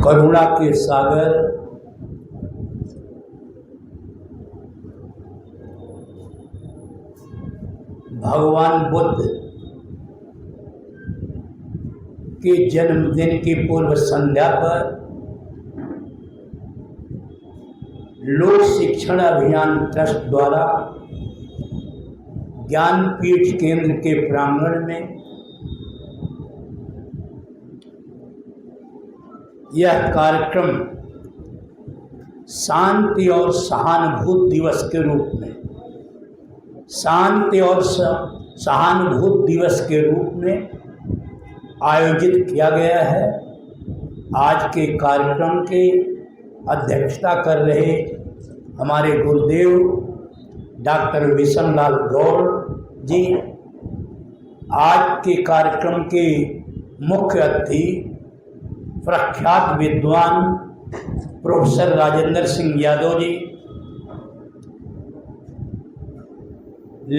करुणा के सागर भगवान बुद्ध के जन्मदिन की पूर्व संध्या पर लोक शिक्षण अभियान ट्रस्ट द्वारा ज्ञानपीठ केंद्र के प्रांगण में यह कार्यक्रम शांति और सहानुभूति दिवस के रूप में आयोजित किया गया है। आज के कार्यक्रम की अध्यक्षता कर रहे हमारे गुरुदेव डॉक्टर विशन लाल गौड़ जी, आज के कार्यक्रम के मुख्य अतिथि प्रख्यात विद्वान प्रोफेसर राजेंद्र सिंह यादव जी,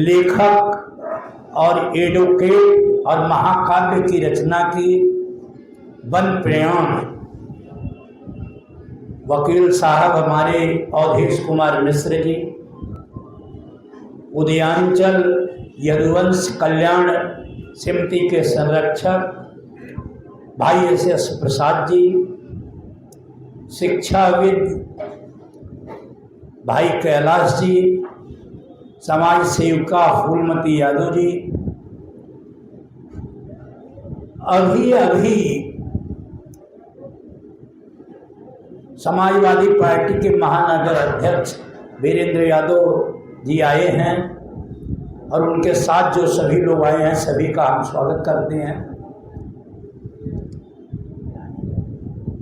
लेखक और एडवोकेट और महाकाव्य की रचना की वन प्रयाण वकील साहब हमारे अवधेश कुमार मिश्र जी, उदयांचल यदुवंश कल्याण समिति के संरक्षक भाई एस प्रसाद जी, शिक्षाविद भाई कैलाश जी, समाज सेविका फूलमती यादव जी, अभी समाजवादी पार्टी के महानगर अध्यक्ष वीरेंद्र यादव जी आए हैं और उनके साथ जो सभी लोग आए हैं सभी का हम स्वागत करते हैं।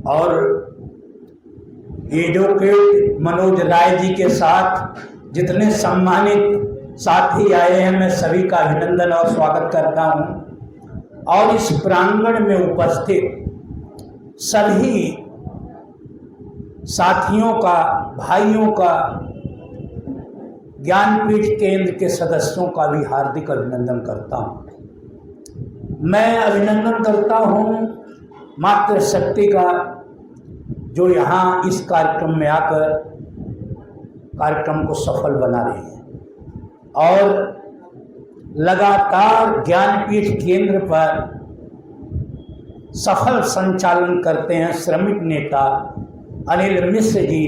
और एडवोकेट मनोज राय जी के साथ जितने सम्मानित साथी आए हैं मैं सभी का अभिनंदन और स्वागत करता हूं। और इस प्रांगण में उपस्थित सभी साथियों का, भाइयों का, ज्ञानपीठ केंद्र के सदस्यों का भी हार्दिक अभिनंदन करता हूं। मैं अभिनंदन करता हूं मातृशक्ति का, जो यहाँ इस कार्यक्रम में आकर कार्यक्रम को सफल बना रही है और लगातार ज्ञानपीठ केंद्र पर सफल संचालन करते हैं श्रमिक नेता अनिल मिश्र जी।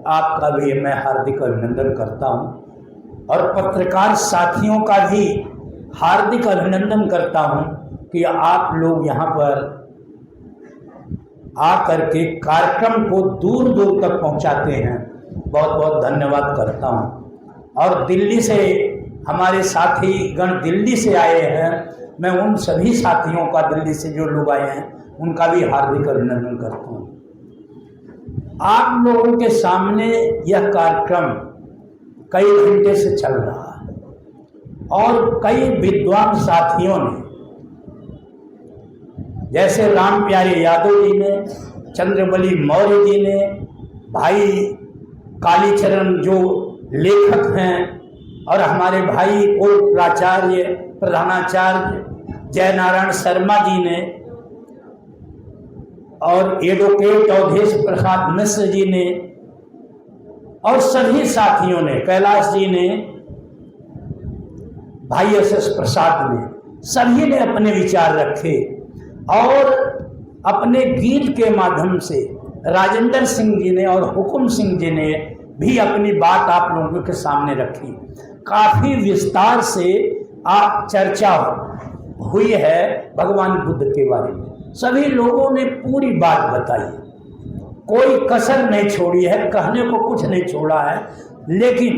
आपका भी मैं हार्दिक अभिनंदन करता हूं और पत्रकार साथियों का भी हार्दिक अभिनंदन करता हूं कि आप लोग यहाँ पर आकर के कार्यक्रम को दूर दूर तक पहुंचाते हैं। बहुत बहुत धन्यवाद करता हूं। और दिल्ली से हमारे साथीगण दिल्ली से आए हैं, मैं उन सभी साथियों का, दिल्ली से जो लोग आए हैं उनका भी हार्दिक अभिनंदन करता हूं। आप लोगों के सामने यह कार्यक्रम कई घंटे से चल रहा है और कई विद्वान साथियों ने, जैसे राम प्यारे यादव जी ने, चंद्रबली मौर्य जी ने, भाई कालीचरण जो लेखक हैं, और हमारे भाई पूर्व प्राचार्य प्रधानाचार्य जयनारायण शर्मा जी ने, और एडवोकेट अवधेश प्रसाद मिश्र जी ने, और सभी साथियों ने, कैलाश जी ने, भाई एस प्रसाद ने, सभी ने अपने विचार रखे और अपने गीत के माध्यम से राजेंद्र सिंह जी ने और हुकुम सिंह जी ने भी अपनी बात आप लोगों के सामने रखी। काफ़ी विस्तार से आप चर्चा हुई है भगवान बुद्ध के बारे में। सभी लोगों ने पूरी बात बताई, कोई कसर नहीं छोड़ी है, कहने को कुछ नहीं छोड़ा है। लेकिन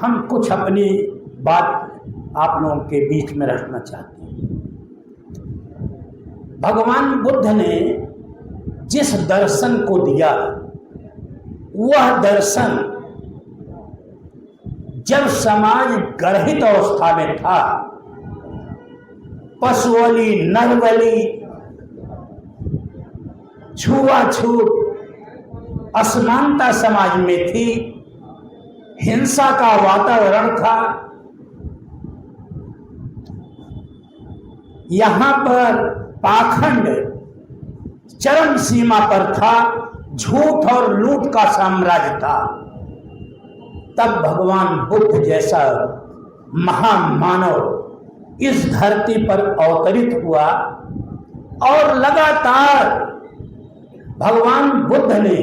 हम कुछ अपनी बात आप लोगों के बीच में रखना चाहते हैं। भगवान बुद्ध ने जिस दर्शन को दिया, वह दर्शन जब समाज गर्भित अवस्था में था, पशुबली, नरबली, छुआछूत, असमानता समाज में थी, हिंसा का वातावरण था, यहाँ पर पाखंड चरम सीमा पर था, झूठ और लूट का साम्राज्य था। तब भगवान बुद्ध जैसा महामानव इस धरती पर अवतरित हुआ और लगातार भगवान बुद्ध ने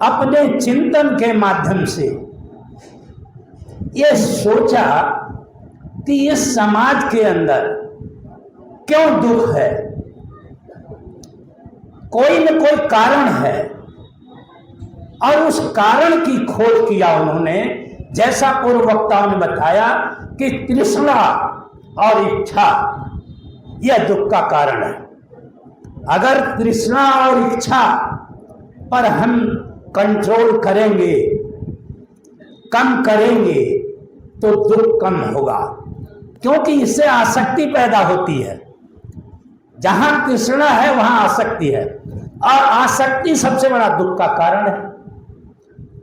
अपने चिंतन के माध्यम से ये सोचा कि इस समाज के अंदर क्यों दुख है, कोई न कोई कारण है, और उस कारण की खोज किया उन्होंने। जैसा पूर्व वक्ताओं ने बताया कि तृष्णा और इच्छा यह दुख का कारण है। अगर तृष्णा और इच्छा पर हम कंट्रोल करेंगे, कम करेंगे, तो दुख कम होगा, क्योंकि इससे आसक्ति पैदा होती है। जहां तृष्णा है वहां आसक्ति है, और आसक्ति सबसे बड़ा दुख का कारण है।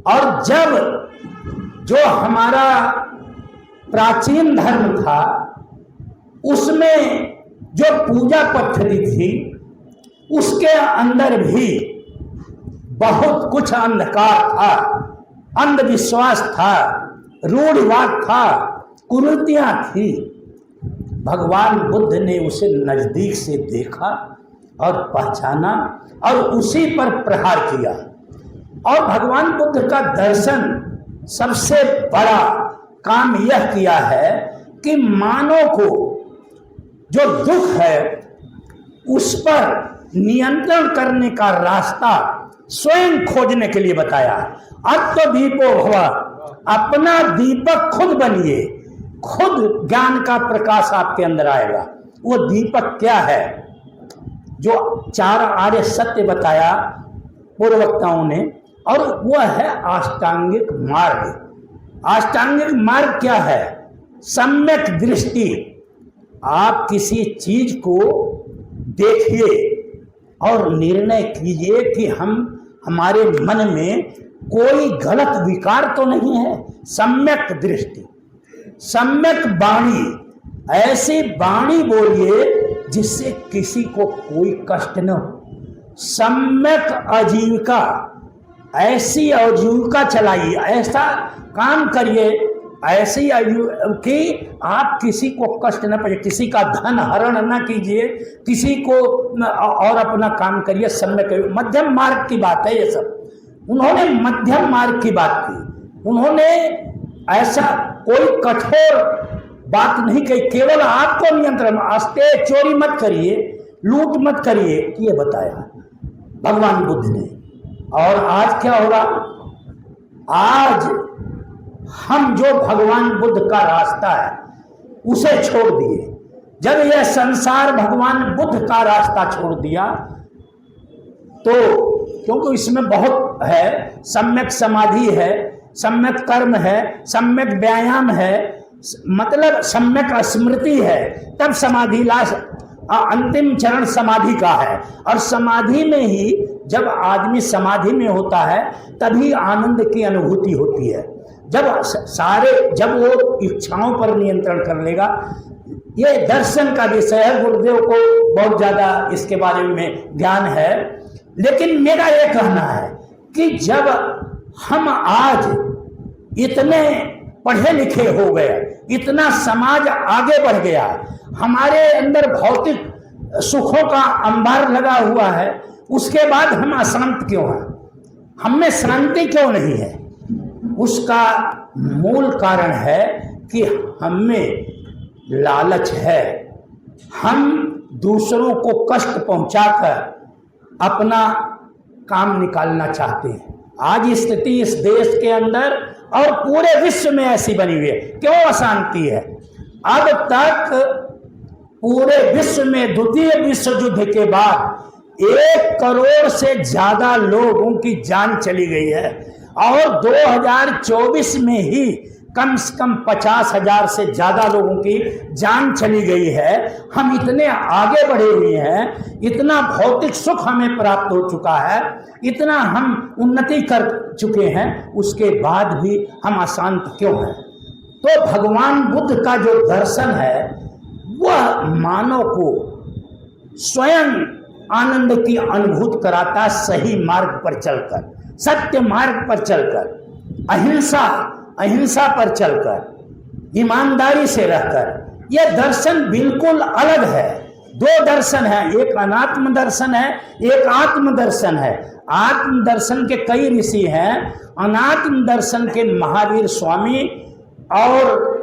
और जब जो हमारा प्राचीन धर्म था उसमें जो पूजा पद्धति थी उसके अंदर भी बहुत कुछ अंधकार था, अंधविश्वास था, रूढ़िवाद था, कुरीतियां थी। भगवान बुद्ध ने उसे नजदीक से देखा और पहचाना और उसी पर प्रहार किया। और भगवान बुद्ध का दर्शन सबसे बड़ा काम यह किया है कि मानव को जो दुख है उस पर नियंत्रण करने का रास्ता स्वयं खोजने के लिए बताया। आत्मदीपो भव, अपना दीपक खुद बनिए, खुद ज्ञान का प्रकाश आपके अंदर आएगा। वो दीपक क्या है? जो 4 आर्य सत्य बताया पूर्ववक्ताओं ने, और वह है अष्टांगिक मार्ग। अष्टांगिक मार्ग क्या है? सम्यक दृष्टि। आप किसी चीज को देखिए और निर्णय कीजिए कि हमारे मन में कोई गलत विकार तो नहीं है। सम्यक दृष्टि, सम्यक वाणी, ऐसी वाणी बोलिए जिससे किसी को कोई कष्ट न हो। सम्यक आजीविका, ऐसी आजीविका चलाइए, ऐसा काम करिए ऐसी कि आप किसी को कष्ट न पड़े, किसी का धन हरण न कीजिए, किसी को और अपना काम करिए। सम्यक मध्यम मार्ग की बात है ये सब। उन्होंने मध्यम मार्ग की बात की। उन्होंने ऐसा कोई कठोर बात नहीं कही, केवल आपको नियंत्रण, आस्ते चोरी मत करिए, लूट मत करिए, ये बताया भगवान बुद्ध ने। और आज क्या होगा? आज हम जो भगवान बुद्ध का रास्ता है उसे छोड़ दिए। जब यह संसार भगवान बुद्ध का रास्ता छोड़ दिया तो, क्योंकि इसमें बहुत है, सम्यक समाधि है, सम्यक कर्म है, सम्यक व्यायाम है, मतलब सम्यक स्मृति है, तब समाधि अंतिम चरण समाधि का है। और समाधि में ही जब आदमी समाधि में होता है तभी आनंद की अनुभूति होती है। जब वो इच्छाओं पर नियंत्रण कर लेगा। ये दर्शन का विषय है, गुरुदेव को बहुत ज्यादा इसके बारे में ज्ञान है। लेकिन मेरा ये कहना है कि जब हम आज इतने पढ़े लिखे हो गए, इतना समाज आगे बढ़ गया, हमारे अंदर भौतिक सुखों का अंबार लगा हुआ है, उसके बाद हम अशांत क्यों हैं? हमें शांति क्यों नहीं है? उसका मूल कारण है कि हमें लालच है। हम दूसरों को कष्ट पहुंचाकर अपना काम निकालना चाहते हैं। आज स्थिति इस देश के अंदर और पूरे विश्व में ऐसी बनी हुई है। क्यों अशांति है? अब तक पूरे विश्व में द्वितीय विश्व युद्ध के बाद 1 करोड़ से ज्यादा लोगों की जान चली गई है, और 2024 में ही कम से कम 50,000 से ज्यादा लोगों की जान चली गई है। हम इतने आगे बढ़े हुए हैं, इतना भौतिक सुख हमें प्राप्त हो चुका है, इतना हम उन्नति कर चुके हैं, उसके बाद भी हम अशांत क्यों हैं? तो भगवान बुद्ध का जो दर्शन है वह मानव को स्वयं आनंद की अनुभूति कराता है सही मार्ग पर चलकर, सत्य मार्ग पर चलकर, अहिंसा पर चलकर, ईमानदारी से रहकर। यह दर्शन बिल्कुल अलग है। दो दर्शन है, एक अनात्म दर्शन है, एक आत्म दर्शन है। आत्म दर्शन के कई ऋषि हैं, अनात्म दर्शन के महावीर स्वामी और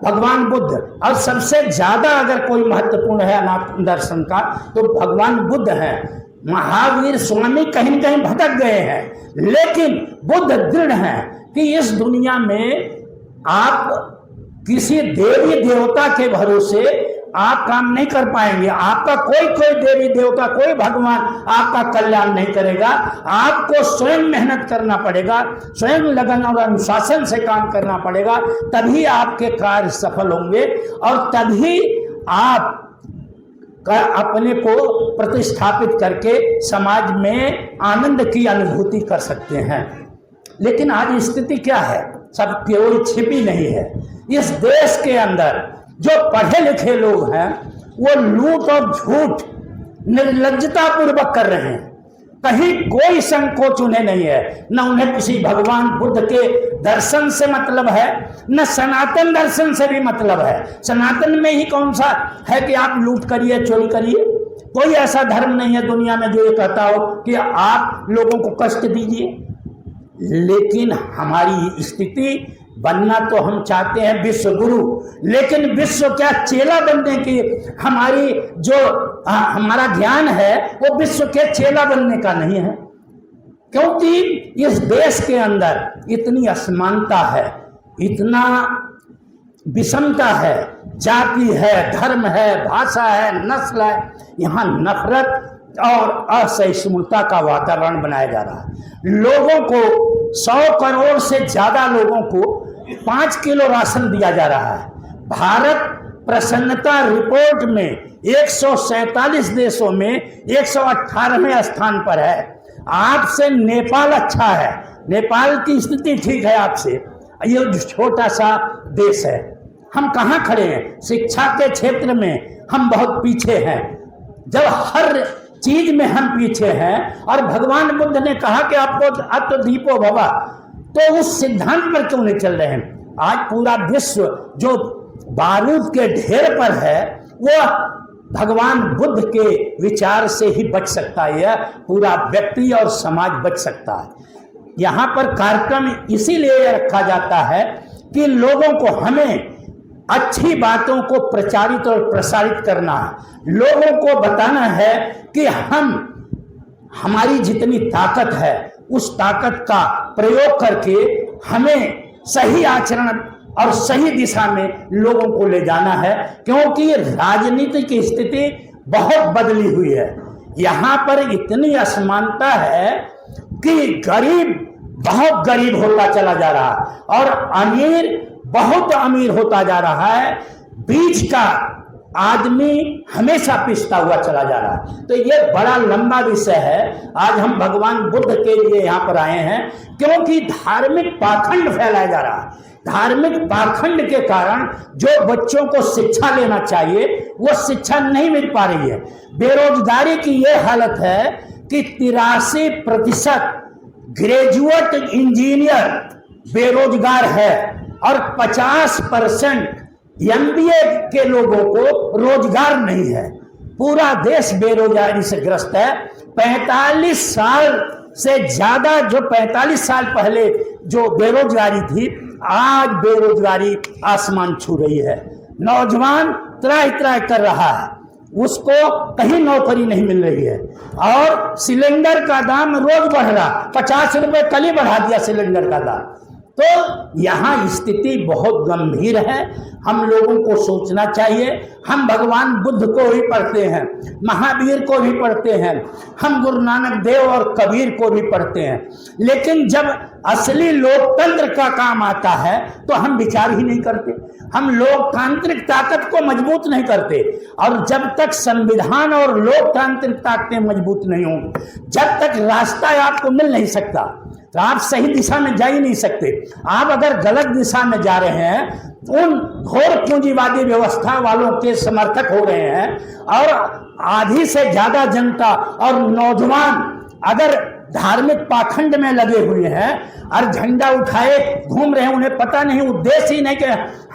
भगवान बुद्ध। और सबसे ज्यादा अगर कोई महत्वपूर्ण है अनात्म दर्शन का तो भगवान बुद्ध हैं। महावीर स्वामी कहीं न कहीं भटक गए हैं, लेकिन बुद्ध दृढ़ हैं कि इस दुनिया में आप किसी देवी देवता के भरोसे आप काम नहीं कर पाएंगे। आपका कोई देवी देवता, कोई भगवान आपका कल्याण नहीं करेगा। आपको स्वयं मेहनत करना पड़ेगा, स्वयं लगन और अनुशासन से काम करना पड़ेगा, तभी आपके कार्य सफल होंगे और तभी आप अपने को प्रतिष्ठापित करके समाज में आनंद की अनुभूति कर सकते हैं। लेकिन आज स्थिति क्या है? सब केवल छिपी नहीं है। इस देश के अंदर जो पढ़े लिखे लोग हैं वो लूट और झूठ निर्लज्जता पूर्वक कर रहे हैं। कहीं कोई संकोच उन्हें नहीं है, न उन्हें किसी भगवान बुद्ध के दर्शन से मतलब है, न सनातन दर्शन से भी मतलब है। सनातन में ही कौन सा है कि आप लूट करिए, चोरी करिए? कोई ऐसा धर्म नहीं है दुनिया में जो ये कहता हो कि आप लोगों को कष्ट दीजिए। लेकिन हमारी स्थिति बनना तो हम चाहते हैं विश्व गुरु, लेकिन विश्व क्या चेला बनने की हमारी जो हमारा ज्ञान है वो विश्व के चेला बनने का नहीं है। क्योंकि इस देश के अंदर इतनी असमानता है, इतना विषमता है, जाति है, धर्म है, भाषा है, नस्ल है। यहाँ नफरत और असहिष्णुता का वातावरण बनाया जा रहा है। लोगों को 100 करोड़ से ज्यादा लोगों को 5 किलो राशन दिया जा रहा है। भारत प्रसन्नता रिपोर्ट में 147 देशों में 118वें स्थान पर है। आपसे नेपाल अच्छा है, नेपाल की स्थिति ठीक है आपसे। ये छोटा सा देश है। हम कहाँ खड़े हैं? शिक्षा के क्षेत्र में हम बहुत पीछे हैं। जब हर चीज में हम पीछे हैं और भगवान बुद्ध ने कहा कि आपको अत्व दीपो भवा, तो उस सिद्धांत पर क्यों नहीं चल रहे हैं? आज पूरा विश्व जो बारूद के ढेर पर है वो भगवान बुद्ध के विचार से ही बच सकता है। पूरा व्यक्ति और समाज बच सकता है। यहाँ पर कार्यक्रम इसीलिए रखा जाता है कि लोगों को, हमें अच्छी बातों को प्रचारित और प्रसारित करना है। लोगों को बताना है कि हमारी जितनी ताकत है उस ताकत का प्रयोग करके हमें सही आचरण और सही दिशा में लोगों को ले जाना है। क्योंकि राजनीति की स्थिति बहुत बदली हुई है। यहाँ पर इतनी असमानता है कि गरीब बहुत गरीब होता चला जा रहा है और अमीर बहुत अमीर होता जा रहा है। बीच का आदमी हमेशा पिसता हुआ चला जा रहा है। तो ये बड़ा लंबा विषय है। आज हम भगवान बुद्ध के लिए यहाँ पर आए हैं क्योंकि धार्मिक पाखंड फैलाया जा रहा है। धार्मिक पाखंड के कारण जो बच्चों को शिक्षा लेना चाहिए वो शिक्षा नहीं मिल पा रही है। बेरोजगारी की ये हालत है कि 83% ग्रेजुएट इंजीनियर बेरोजगार है और 50% MBA के लोगों को रोजगार नहीं है। पूरा देश बेरोजगारी से ग्रस्त है। 45 साल से ज्यादा, जो 45 साल पहले जो बेरोजगारी थी, आज बेरोजगारी आसमान छू रही है। नौजवान त्राहि त्राहि कर रहा है, उसको कहीं नौकरी नहीं मिल रही है और सिलेंडर का दाम रोज बढ़ रहा। 50 रुपए कल ही बढ़ा दिया सिलेंडर का दाम। तो यहाँ स्थिति बहुत गंभीर है। हम लोगों को सोचना चाहिए। हम भगवान बुद्ध को भी पढ़ते हैं, महावीर को भी पढ़ते हैं, हम गुरु नानक देव और कबीर को भी पढ़ते हैं, लेकिन जब असली लोकतंत्र का काम आता है तो हम विचार ही नहीं करते। हम लोकतांत्रिक ताकत को मजबूत नहीं करते। और जब तक संविधान और लोकतांत्रिक ताकतें मजबूत नहीं होंगी, जब तक रास्ता आपको मिल नहीं सकता। तो आप सही दिशा में जा ही नहीं सकते। आप अगर गलत दिशा में जा रहे हैं, उन घोर पूंजीवादी व्यवस्था वालों के समर्थक हो रहे हैं, और आधी से ज्यादा जनता और नौजवान अगर धार्मिक पाखंड में लगे हुए हैं और झंडा उठाए घूम रहे हैं, उन्हें पता नहीं, उद्देश्य ही नहीं कि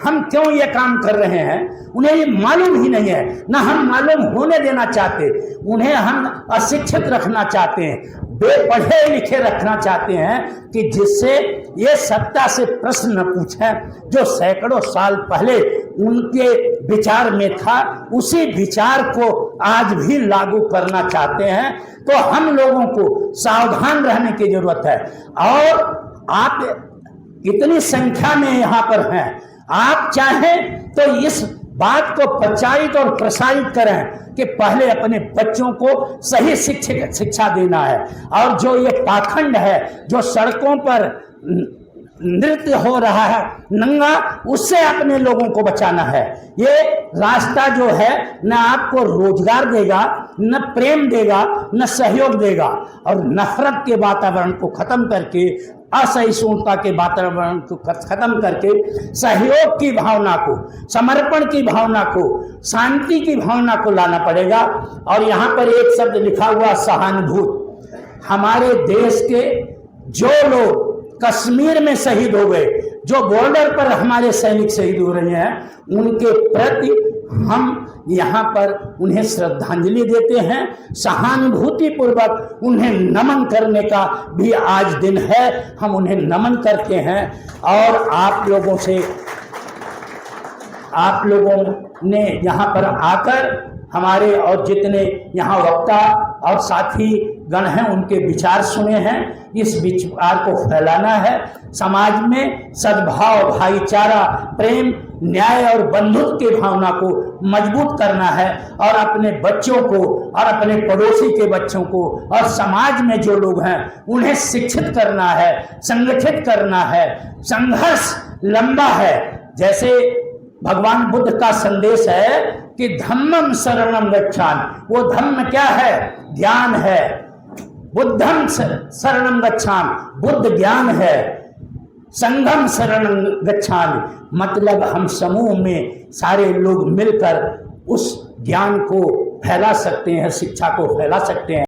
हम क्यों ये काम कर रहे हैं, उन्हें ये मालूम ही नहीं है, ना हम मालूम होने देना चाहते, उन्हें हम अशिक्षित रखना चाहते हैं, बेपढ़े लिखे रखना चाहते हैं, कि जिससे ये सत्ता से प्रश्न न पूछें जो सैकड़ों साल पहले उनके विचार में था, उसी विचार को आज भी लागू करना चाहते हैं। तो हम लोगों को सावधान रहने की जरूरत है। और आप इतनी संख्या में यहाँ पर हैं, आप चाहें तो इस बात को प्रचारित और प्रसारित करें कि पहले अपने बच्चों को सही शिक्षा देना है, और जो ये पाखंड है, जो सड़कों पर नृत्य हो रहा है नंगा, उससे अपने लोगों को बचाना है। ये रास्ता जो है न आपको रोजगार देगा, न प्रेम देगा, न सहयोग देगा, और नफरत के वातावरण को खत्म करके, असहिष्णुता के वातावरण को खत्म करके, सहयोग की भावना को, समर्पण की भावना को, शांति की भावना को लाना पड़ेगा। और यहाँ पर एक शब्द लिखा हुआ, सहानुभूति। हमारे देश के जो लोग कश्मीर में शहीद हो गए, जो बॉर्डर पर हमारे सैनिक शहीद हो रहे हैं, उनके प्रति हम यहाँ पर उन्हें श्रद्धांजलि देते हैं, सहानुभूति पूर्वक उन्हें नमन करने का भी आज दिन है, हम उन्हें नमन करते हैं। और आप लोगों ने यहाँ पर आकर हमारे और जितने यहाँ वक्ता और साथी गण हैं, उनके विचार सुने हैं। इस विचार को फैलाना है, समाज में सद्भाव, भाईचारा, प्रेम, न्याय और बंधुत्व की भावना को मजबूत करना है, और अपने बच्चों को और अपने पड़ोसी के बच्चों को और समाज में जो लोग हैं उन्हें शिक्षित करना है, संगठित करना है। संघर्ष लंबा है, जैसे भगवान बुद्ध का संदेश है कि धम्मम शरणम गच्छामि। वो धम्म क्या है? ज्ञान है। बुद्धम शरणम गच्छामि, बुद्ध ज्ञान है। संघम शरणम गच्छामि, मतलब हम समूह में सारे लोग मिलकर उस ज्ञान को फैला सकते हैं, शिक्षा को फैला सकते हैं।